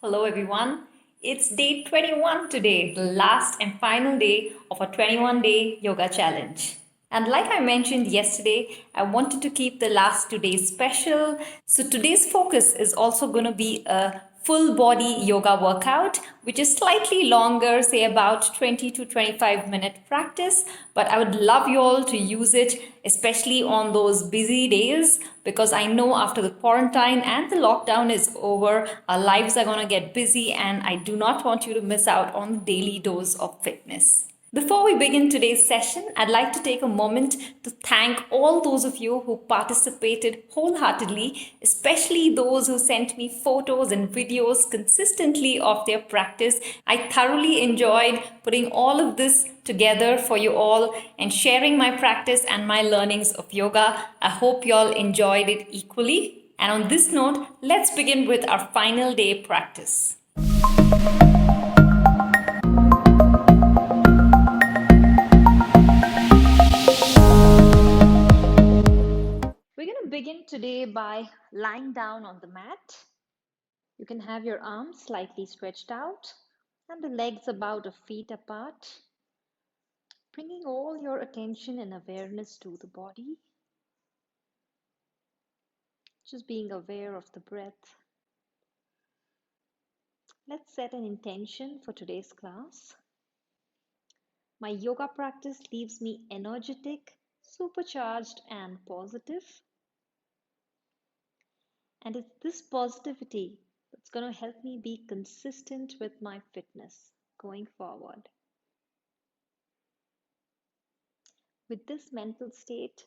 Hello everyone. It's day 21 today, the last and final day of our 21-day yoga challenge. And like I mentioned yesterday, I wanted to keep the last 2 days special. So today's focus is also going to be a full body yoga workout, which is slightly longer, say about 20 to 25-minute practice. But I would love you all to use it, especially on those busy days, because I know after the quarantine and the lockdown is over, our lives are going to get busy, and I do not want you to miss out on the daily dose of fitness. Before we begin today's session, I'd like to take a moment to thank all those of you who participated wholeheartedly, especially those who sent me photos and videos consistently of their practice. I thoroughly enjoyed putting all of this together for you all and sharing my practice and my learnings of yoga. I hope you all enjoyed it equally. And on this note, let's begin with our final day practice. We're going to begin today by lying down on the mat. You can have your arms slightly stretched out and the legs about a feet apart, bringing all your attention and awareness to the body, just being aware of the breath. Let's set an intention for today's class. My yoga practice leaves me energetic, supercharged, and positive. And it's this positivity that's going to help me be consistent with my fitness going forward. With this mental state,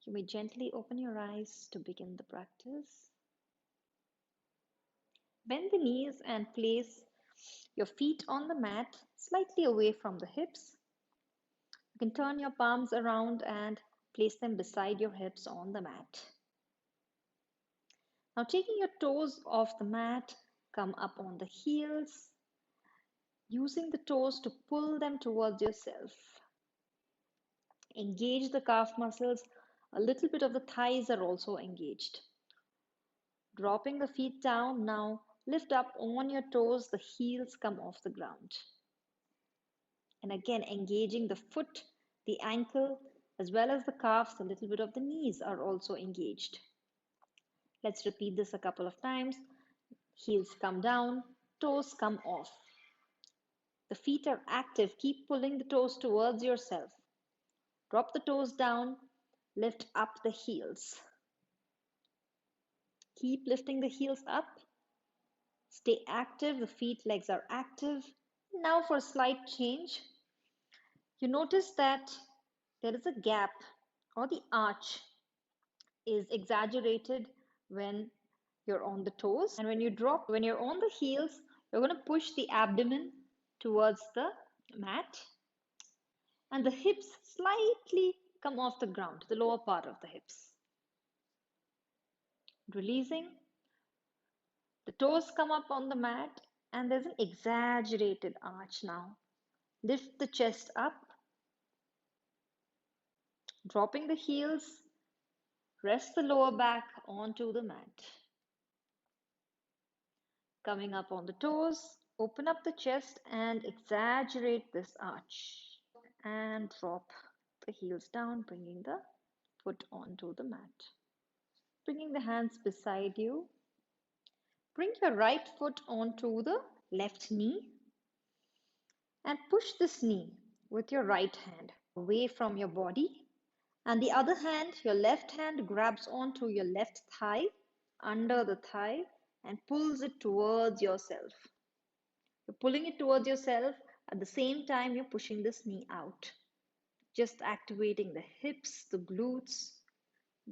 you may gently open your eyes to begin the practice. Bend the knees and place your feet on the mat slightly away from the hips. You can turn your palms around and place them beside your hips on the mat. Now, taking your toes off the mat, come up on the heels, using the toes to pull them towards yourself. Engage the calf muscles. A little bit of the thighs are also engaged. Dropping the feet down, now lift up on your toes, the heels come off the ground. And again, engaging the foot, the ankle, as well as the calves, a little bit of the knees are also engaged. Let's repeat this a couple of times. Heels come down, toes come off. The feet are active. Keep pulling the toes towards yourself. Drop the toes down, lift up the heels. Keep lifting the heels up. Stay active. The feet, legs are active. Now for a slight change, you notice that there is a gap or the arch is exaggerated when you're on the toes. And when you're on the heels, you're going to push the abdomen towards the mat and the hips slightly come off the ground, the lower part of the hips. Releasing, the toes come up on the mat and there's an exaggerated arch now. Lift the chest up, dropping the heels, rest the lower back onto the mat. Coming up on the toes, open up the chest and exaggerate this arch. And drop the heels down, bringing the foot onto the mat. Bringing the hands beside you. Bring your right foot onto the left knee and push this knee with your right hand away from your body. And the other hand, your left hand grabs onto your left thigh, under the thigh, and pulls it towards yourself. You're pulling it towards yourself. At the same time, you're pushing this knee out. Just activating the hips, the glutes,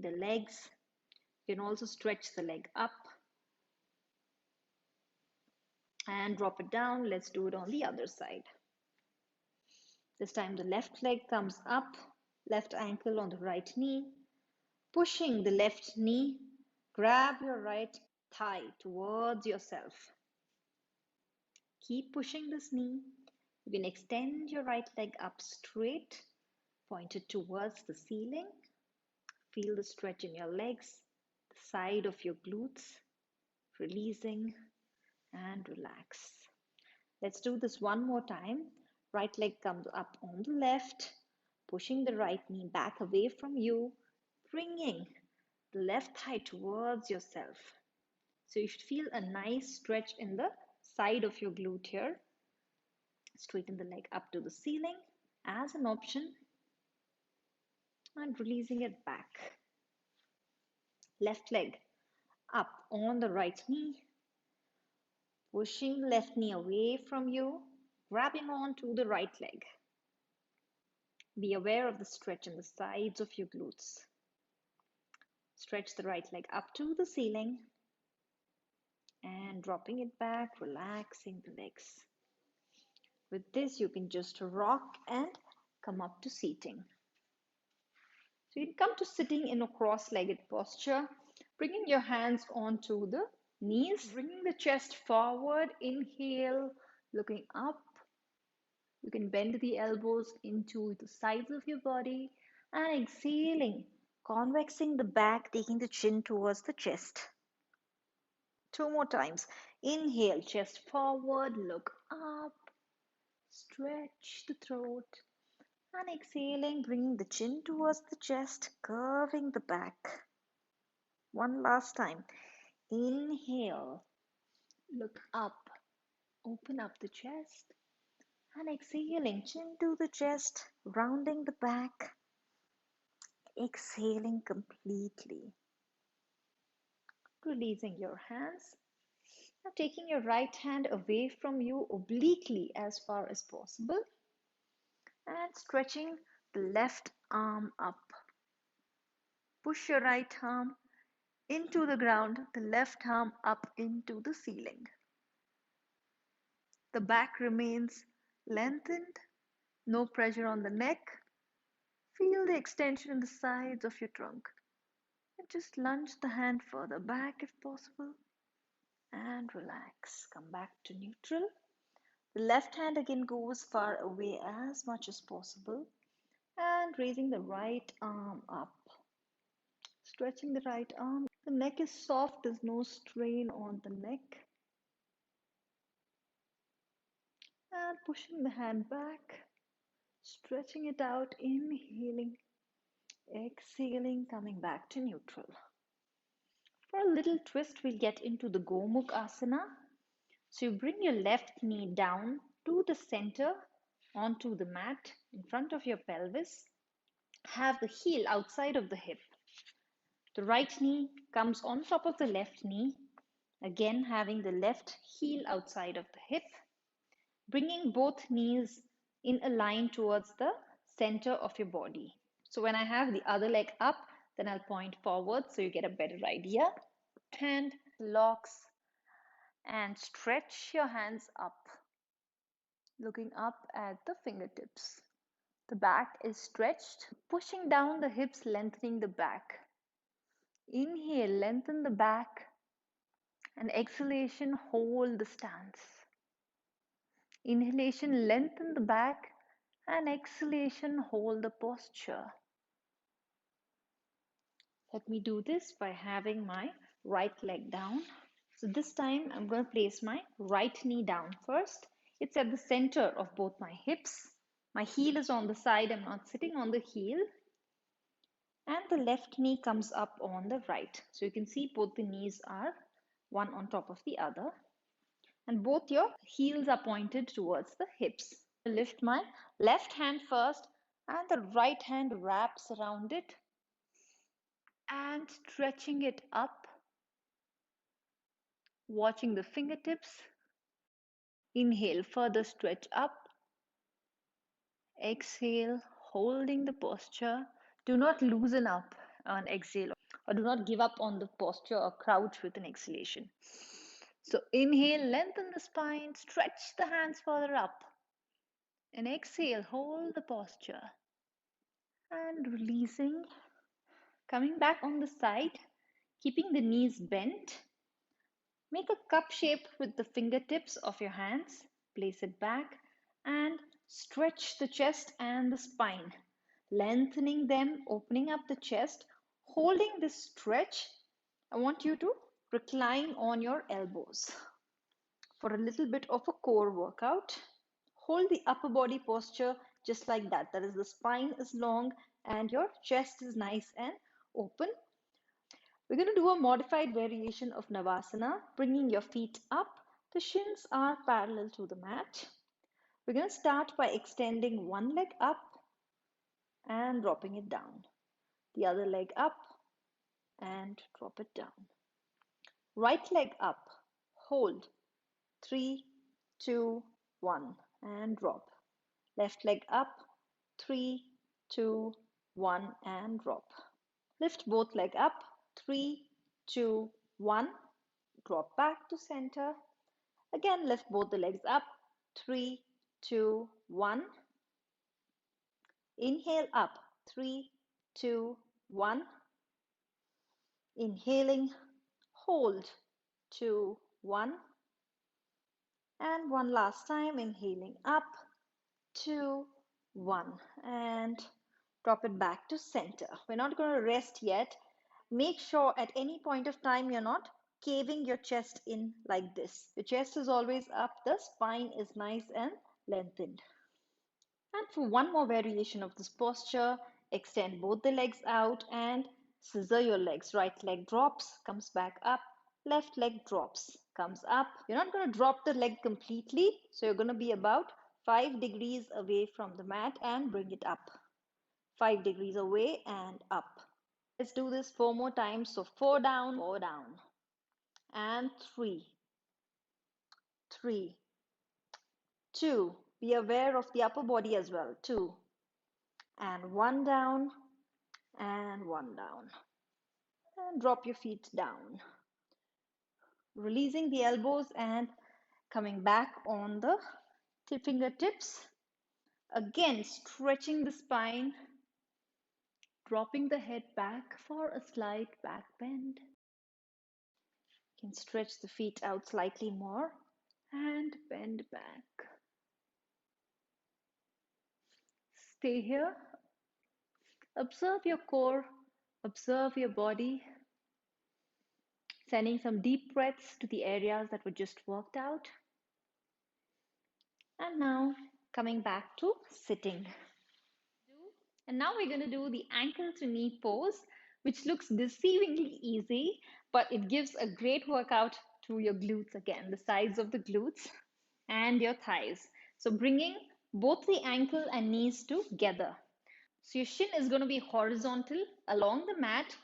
the legs. You can also stretch the leg up and drop it down. Let's do it on the other side. This time the left leg comes up, left ankle on the right knee, pushing the left knee, grab your right thigh towards yourself. Keep pushing this knee. You can extend your right leg up straight, pointed towards the ceiling. Feel the stretch in your legs, the side of your glutes, releasing, and relax. Let's do this one more time. Right leg comes up on the left, pushing the right knee back away from you, bringing the left thigh towards yourself. So you should feel a nice stretch in the side of your glute here. Straighten the leg up to the ceiling as an option and releasing it back. Left leg up on the right knee, pushing the left knee away from you, grabbing on to the right leg. Be aware of the stretch in the sides of your glutes. Stretch the right leg up to the ceiling and dropping it back, relaxing the legs. With this, you can just rock and come up to seating. So you can come to sitting in a cross-legged posture, bringing your hands onto the knees, bringing the chest forward. Inhale, looking up. You can bend the elbows into the sides of your body and exhaling, convexing the back, taking the chin towards the chest. Two more times. Inhale, chest forward, look up, stretch the throat. And exhaling, bringing the chin towards the chest, curving the back. One last time. Inhale, look up, open up the chest. And exhaling, chin to the chest, rounding the back. Exhaling completely. Releasing your hands. Now taking your right hand away from you obliquely as far as possible. And stretching the left arm up. Push your right arm into the ground, the left arm up into the ceiling. The back remains lengthened, no pressure on the neck. Feel the extension in the sides of your trunk. And just lunge the hand further back if possible. And relax. Come back to neutral. The left hand again goes far away as much as possible. And raising the right arm up. Stretching the right arm. The neck is soft, there's no strain on the neck. And pushing the hand back, stretching it out, inhaling, exhaling, coming back to neutral. For a little twist, we'll get into the Gomukh Asana. So you bring your left knee down to the center onto the mat in front of your pelvis. Have the heel outside of the hip. The right knee comes on top of the left knee, again having the left heel outside of the hip. Bringing both knees in a line towards the center of your body. So when I have the other leg up, then I'll point forward so you get a better idea. Hand locks and stretch your hands up, looking up at the fingertips. The back is stretched, pushing down the hips, lengthening the back. Inhale, lengthen the back, and exhalation, hold the stance. Inhalation, lengthen the back, and exhalation, hold the posture. Let me do this by having my right leg down. So this time I'm going to place my right knee down first. It's at the center of both my hips. My heel is on the side, I'm not sitting on the heel. And the left knee comes up on the right. So you can see both the knees are one on top of the other. And both your heels are pointed towards the hips. I lift my left hand first and the right hand wraps around it and stretching it up, watching the fingertips. Inhale, further stretch up. Exhale, holding the posture. Do not loosen up on exhale or do not give up on the posture or crouch with an exhalation. So inhale, lengthen the spine, stretch the hands further up. And exhale, hold the posture. And releasing, coming back on the side, keeping the knees bent. Make a cup shape with the fingertips of your hands. Place it back and stretch the chest and the spine. Lengthening them, opening up the chest. Holding this stretch, I want you to recline on your elbows. for a little bit of a core workout. Hold the upper body posture just like that. That is, the spine is long and your chest is nice and open. We're going to do a modified variation of Navasana, bringing your feet up. The shins are parallel to the mat. We're going to start by extending one leg up and dropping it down. The other leg up and drop it down. Right leg up, hold, 3, 2, 1, and drop. Left leg up, 3, 2, 1, and drop. Lift both leg up, 3, 2, 1, drop back to center. Again, lift both the legs up, 3, 2, 1. Inhale up, 3, 2, 1. Inhaling, hold, 2, 1. And one last time, inhaling up, 2, 1. And drop it back to center. We're not going to rest yet. Make sure at any point of time you're not caving your chest in like this. The chest is always up, the spine is nice and lengthened. And for one more variation of this posture, extend both the legs out and scissor your legs. Right leg drops, comes back up. Left leg drops, comes up. You're not going to drop the leg completely, so you're going to be about 5 degrees away from the mat and bring it up. 5 degrees away and up. Let's do this 4 more times. So 4 down, and 3, 3, 2. Be aware of the upper body as well. 2, and 1 down, and 1 down. And drop your feet down. Releasing the elbows and coming back on the fingertips. Again, stretching the spine, dropping the head back for a slight back bend. You can stretch the feet out slightly more and bend back. Stay here. Observe your core, observe your body, sending some deep breaths to the areas that were just worked out. And now coming back to sitting. And now we're going to do the ankle to knee pose, which looks deceivingly easy, but it gives a great workout to your glutes again, the sides of the glutes and your thighs. So bringing both the ankle and knees together. So your shin is going to be horizontal along the mat.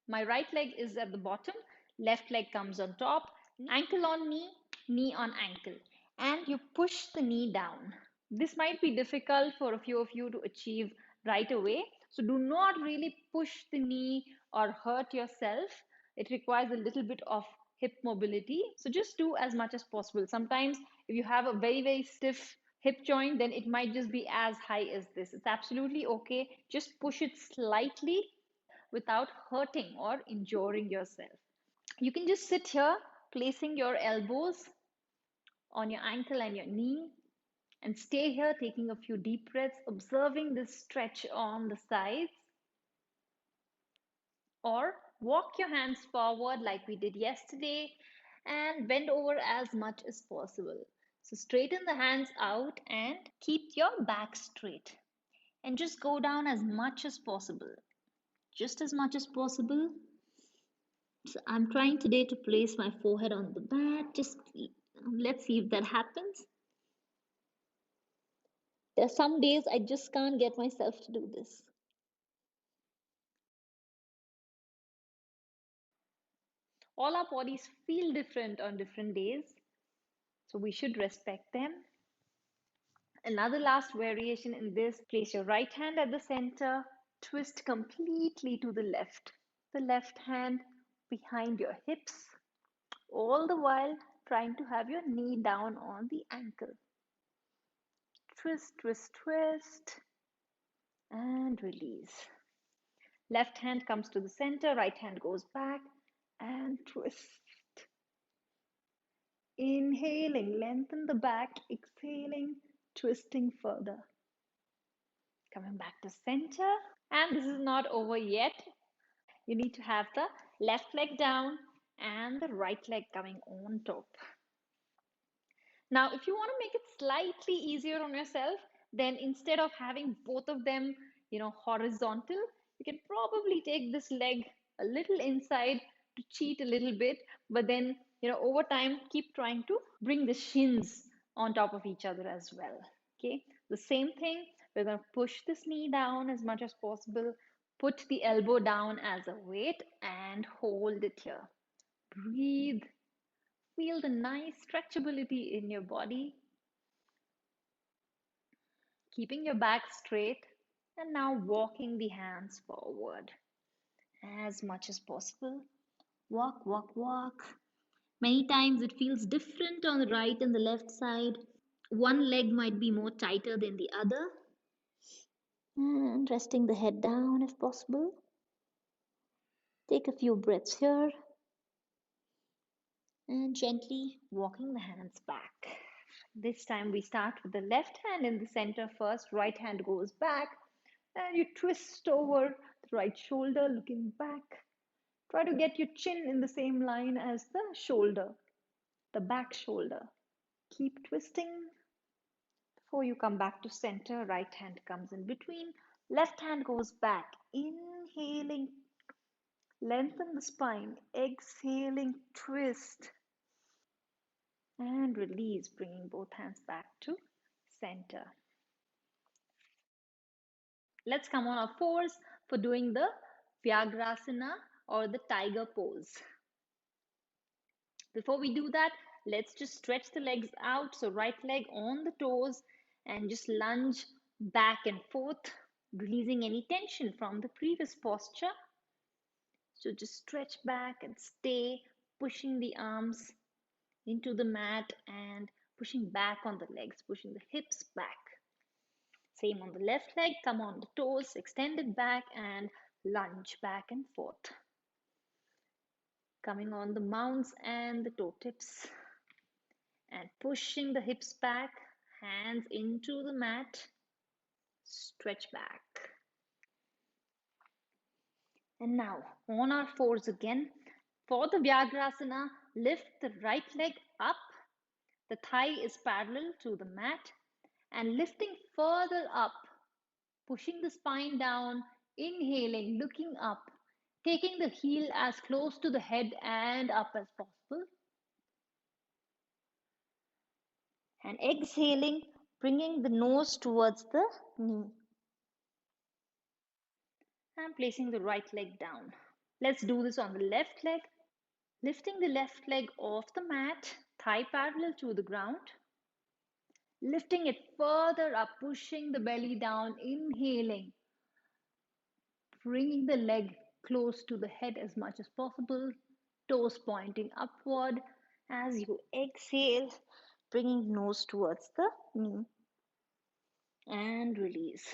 My right leg is at the bottom, left leg comes on top, ankle on knee, knee on ankle, and you push the knee down. This might be difficult for a few of you to achieve right away, so do not really push the knee or hurt yourself. It requires a little bit of hip mobility, so just do as much as possible. Sometimes if you have a very stiff hip joint, then it might just be as high as this. It's absolutely okay. Just push it slightly without hurting or injuring yourself. You can just sit here, placing your elbows on your ankle and your knee, and stay here, taking a few deep breaths, observing this stretch on the sides. Or walk your hands forward like we did yesterday and bend over as much as possible. So straighten the hands out and keep your back straight. And just go down as much as possible. Just as much as possible. So I'm trying today to place my forehead on the mat. Just let's see if that happens. There are some days I just can't get myself to do this. All our bodies feel different on different days, so we should respect them. Another last variation in this, place your right hand at the center, twist completely to the left hand behind your hips, all the while trying to have your knee down on the ankle. Twist, twist, twist, and release. Left hand comes to the center, right hand goes back, and twist. Inhaling, lengthen the back, exhaling, twisting further. Coming back to center. And this is not over yet. You need to have the left leg down and the right leg coming on top. Now, if you want to make it slightly easier on yourself, then instead of having both of them, horizontal, you can probably take this leg a little inside to cheat a little bit, but then, over time, keep trying to bring the shins on top of each other as well. Okay, the same thing, we're going to push this knee down as much as possible, put the elbow down as a weight, and hold it here. Breathe. Feel the nice stretchability in your body, keeping your back straight, and now walking the hands forward as much as possible. Walk, walk, walk. Many times it feels different on the right and the left side. One leg might be more tighter than the other. And resting the head down if possible. Take a few breaths here and gently walking the hands back. This time we start with the left hand in the center first, right hand goes back, and you twist over the right shoulder, looking back. Try to get your chin in the same line as the shoulder, the back shoulder. Keep twisting before you come back to center. Right hand comes in between, left hand goes back. Inhaling, lengthen the spine, exhaling, twist. And release, bringing both hands back to center. Let's come on our fours for doing the Vyagrasana or the tiger pose. Before we do that, let's just stretch the legs out. So right leg on the toes and just lunge back and forth, releasing any tension from the previous posture. So just stretch back and stay, pushing the arms into the mat and pushing back on the legs, pushing the hips back. Same on the left leg, come on the toes, extend it back and lunge back and forth. Coming on the mounts and the toe tips and pushing the hips back, hands into the mat, stretch back. And now on our fours again. For the Vyagrasana, lift the right leg up. The thigh is parallel to the mat and lifting further up, pushing the spine down, inhaling, looking up, taking the heel as close to the head and up as possible. And exhaling, bringing the nose towards the knee and placing the right leg down. Let's do this on the left leg. Lifting the left leg off the mat, thigh parallel to the ground. Lifting it further up, pushing the belly down, inhaling, bringing the leg close to the head as much as possible, toes pointing upward. As you exhale, bringing nose towards the knee and release.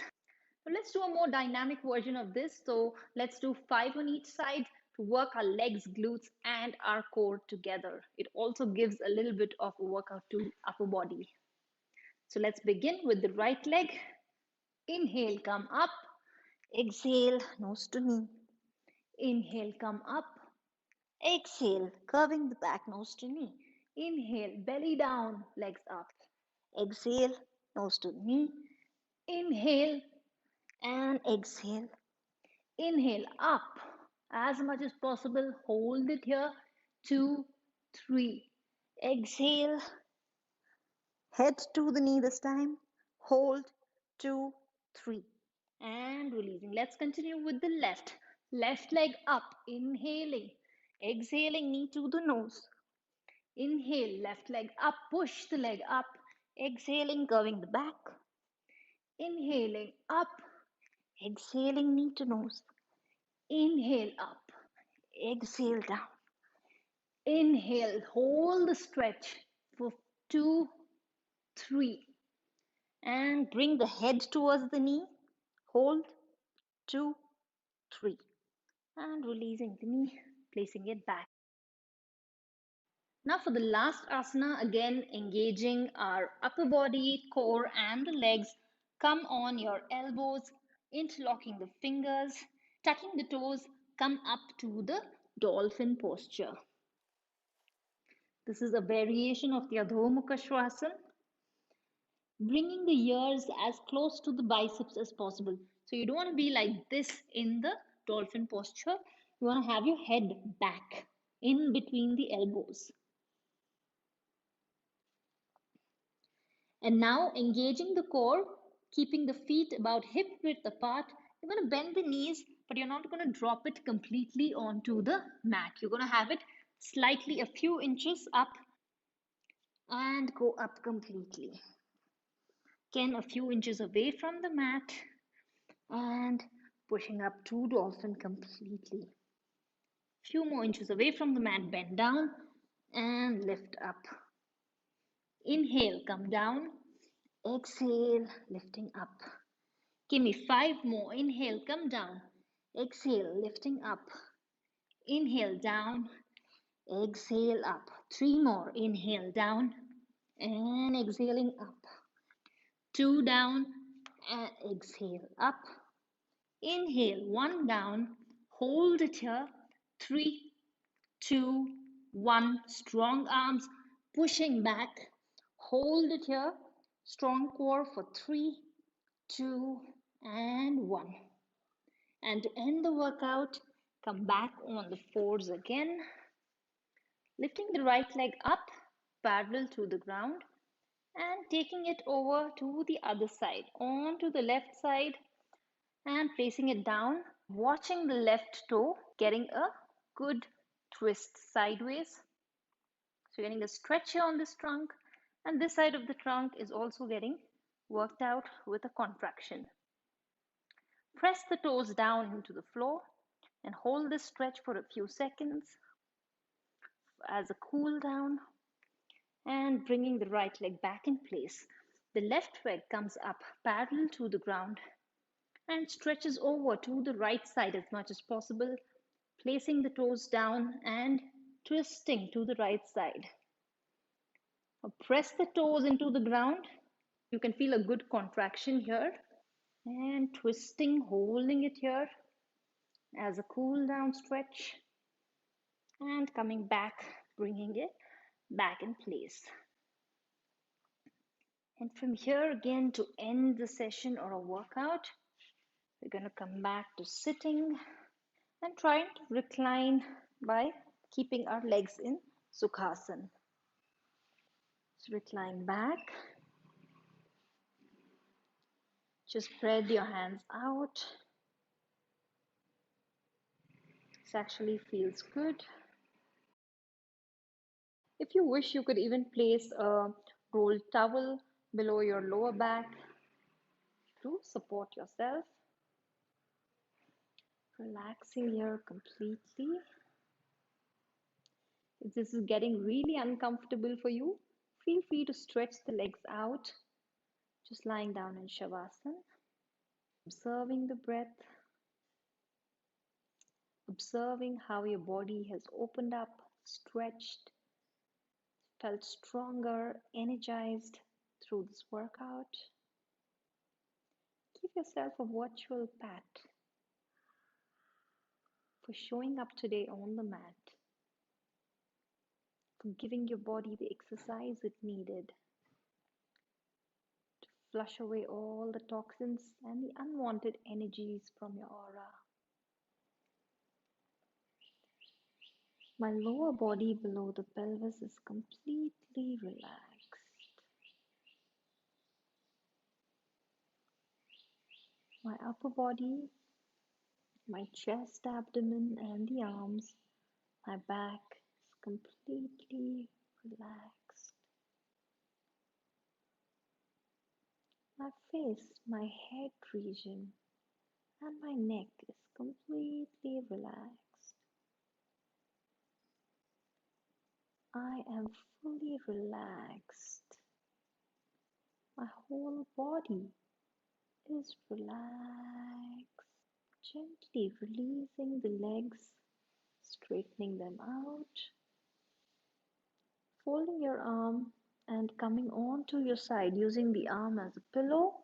So let's do a more dynamic version of this. So let's do 5 on each side to work our legs, glutes, and our core together. It also gives a little bit of a workout to upper body. So let's begin with the right leg. Inhale, come up. Exhale, nose to knee. Inhale, come up. Exhale, curving the back, nose to knee. Inhale, belly down, legs up. Exhale, nose to knee. Inhale and exhale. Inhale up as much as possible. Hold it here. 2, 3. Exhale. Head to the knee this time. Hold. 2, 3. And releasing. Let's continue with the left. Left leg up. Inhaling. Exhaling, knee to the nose. Inhale, left leg up. Push the leg up. Exhaling, curving the back. Inhaling up. Exhaling, knee to nose. Inhale up. Exhale down. Inhale, hold the stretch for 2, 3. And bring the head towards the knee. Hold. 2, 3. And releasing the knee, placing it back. Now for the last asana, again engaging our upper body, core, and the legs. Come on your elbows, interlocking the fingers, tucking the toes, come up to the dolphin posture. This is a variation of the Adho Mukha Swasan, bringing the ears as close to the biceps as possible. So you don't want to be like this in the dolphin posture. You want to have your head back in between the elbows. And now engaging the core, keeping the feet about hip width apart. You're going to bend the knees, but you're not going to drop it completely onto the mat. You're going to have it slightly a few inches up and go up completely. Again, a few inches away from the mat and pushing up to dolphin completely. Few more inches away from the mat, bend down and lift up. Inhale, come down. Exhale, lifting up. Give me 5 more. Inhale, come down. Exhale, lifting up. Inhale, down. Exhale, up. 3 more. Inhale, down. And exhaling up. 2 down. And exhale, up. Inhale, 1 down. Hold it here. 3, 2, 1. Strong arms pushing back. Hold it here. Strong core for 3, 2, and 1. And to end the workout, come back on the fours again, lifting the right leg up, parallel to the ground, and taking it over to the other side, onto the left side, and placing it down, watching the left toe getting a good twist sideways. So you're getting a stretch here on this trunk, and this side of the trunk is also getting worked out with a contraction. Press the toes down into the floor and hold this stretch for a few seconds as a cool down, and bringing the right leg back in place. The left leg comes up parallel to the ground and stretches over to the right side as much as possible, placing the toes down and twisting to the right side. Now press the toes into the ground. You can feel a good contraction here, and twisting, holding it here as a cool down stretch, and coming back, bringing it back in place. And from here again, to end the session or a workout, we're going to come back to sitting and trying to recline by keeping our legs in Sukhasana. So recline back, just spread your hands out. This actually feels good. If you wish, you could even place a rolled towel below your lower back to support yourself. Relaxing here completely. If this is getting really uncomfortable for you, feel free to stretch the legs out, just lying down in Shavasana. Observing the breath, observing how your body has opened up, stretched, felt stronger, energized through this workout. Give yourself a virtual pat for showing up today on the mat, for giving your body the exercise it needed to flush away all the toxins and the unwanted energies from your aura. My lower body below the pelvis is completely relaxed. My upper body, my chest, abdomen, and the arms, my back is completely relaxed. My face, my head region, and my neck is completely relaxed. I am fully relaxed. My whole body is relaxed. Gently releasing the legs, straightening them out, folding your arm and coming onto your side using the arm as a pillow,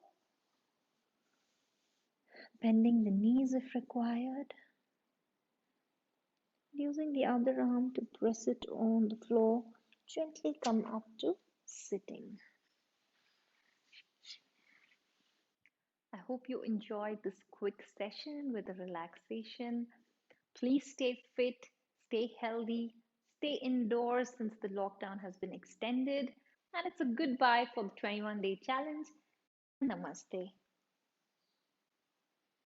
bending the knees if required, using the other arm to press it on the floor Gently come up to sitting. I hope you enjoyed this quick session with the relaxation. Please stay fit, stay healthy, stay indoors since the lockdown has been extended. And it's a goodbye for the 21-day challenge. Namaste.